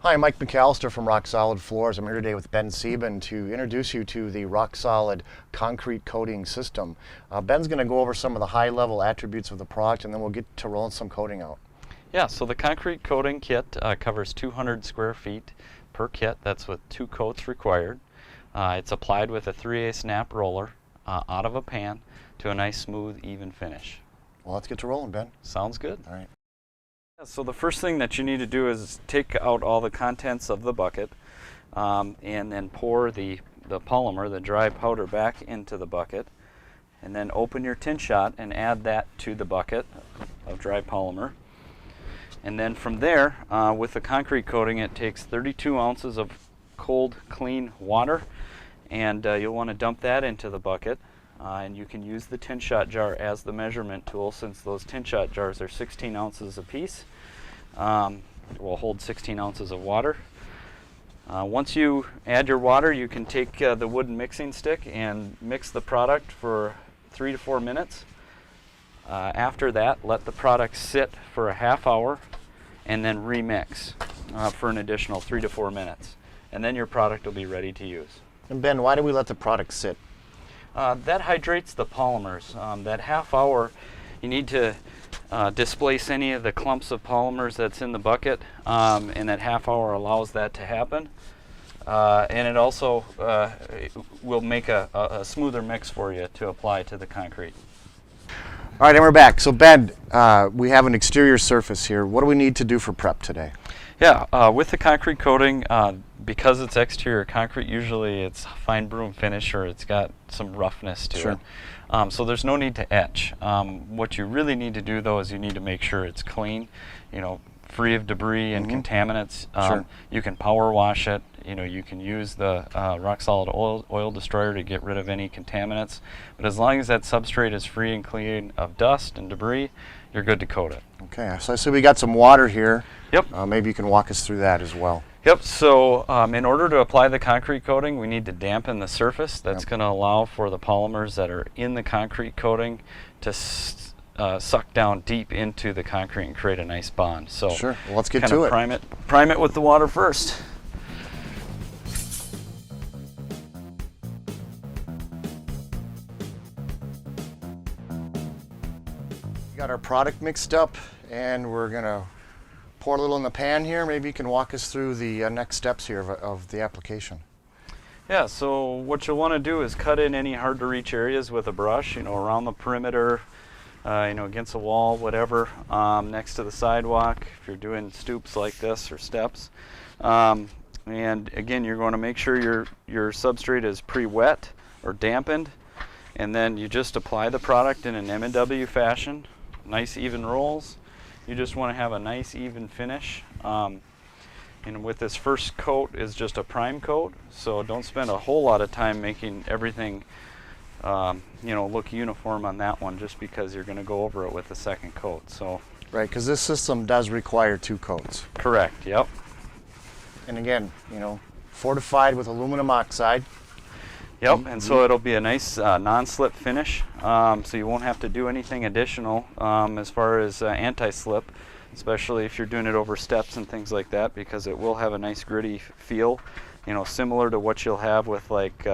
Hi, I'm Mike McAllister from RockSolid Floors. I'm here today with Ben Sieben to introduce you to the RockSolid concrete coating system. Ben's going to go over some of the high-level attributes of the product, and then we'll get to rolling some coating out. Yeah, so the concrete coating kit covers 200 square feet per kit. That's with 2 coats required. It's applied with a 3/8 snap roller out of a pan to a nice, smooth, even finish. Well, let's get to rolling, Ben. Sounds good. All right. So the first thing that you need to do is take out all the contents of the bucket and then pour the polymer, the dry powder, back into the bucket, and then open your tin shot and add that to the bucket of dry polymer. And then from there, with the concrete coating, it takes 32 ounces of cold, clean water, and you'll want to dump that into the bucket. And you can use the tin shot jar as the measurement tool, since those tin shot jars are 16 ounces apiece. Will hold 16 ounces of water. Once you add your water, you can take the wooden mixing stick and mix the product for 3 to 4 minutes. After that, let the product sit for a half hour and then remix for an additional 3 to 4 minutes. And then your product will be ready to use. And Ben, why do we let the product sit? That hydrates the polymers. That half hour, you need to displace any of the clumps of polymers that's in the bucket, and that half hour allows that to happen. And it also will make a smoother mix for you to apply to the concrete. All right, and we're back. So Ben, we have an exterior surface here. What do we need to do for prep today? Yeah, with the concrete coating, because it's exterior concrete, usually it's fine broom finish or it's got some roughness to it. So there's no need to etch. What you really need to do, though, is you need to make sure it's clean, free of debris and contaminants. You can power wash it. You can use the RockSolid oil destroyer to get rid of any contaminants. But as long as that substrate is free and clean of dust and debris, you're good to coat it. Okay, so I see we got some water here. Yep. Maybe you can walk us through that as well. Yep, so in order to apply the concrete coating, we need to dampen the surface. That's going to allow for the polymers that are in the concrete coating to suck down deep into the concrete and create a nice bond. So sure, well, let's get to it. Prime it with the water first. We got our product mixed up, and we're going to pour a little in the pan here. Maybe you can walk us through the next steps here of the application. Yeah, so what you'll want to do is cut in any hard to reach areas with a brush, around the perimeter, against the wall, whatever, next to the sidewalk, if you're doing stoops like this or steps. And again, you're going to make sure your substrate is pre-wet or dampened, and then you just apply the product in an M&W fashion, nice even rolls. You just want to have a nice even finish. And with this first coat is just a prime coat, so don't spend a whole lot of time making everything look uniform on that one, just because you're going to go over it with the second coat. So right, because this system does require 2 coats. Correct, yep. And again, fortified with aluminum oxide. Yep, and so it'll be a nice non-slip finish, so you won't have to do anything additional as far as anti-slip, especially if you're doing it over steps and things like that, because it will have a nice gritty feel, similar to what you'll have with like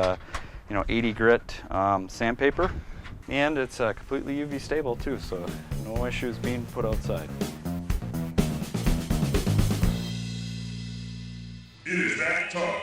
80 grit sandpaper. And it's completely UV stable too, so no issues being put outside. It is that time.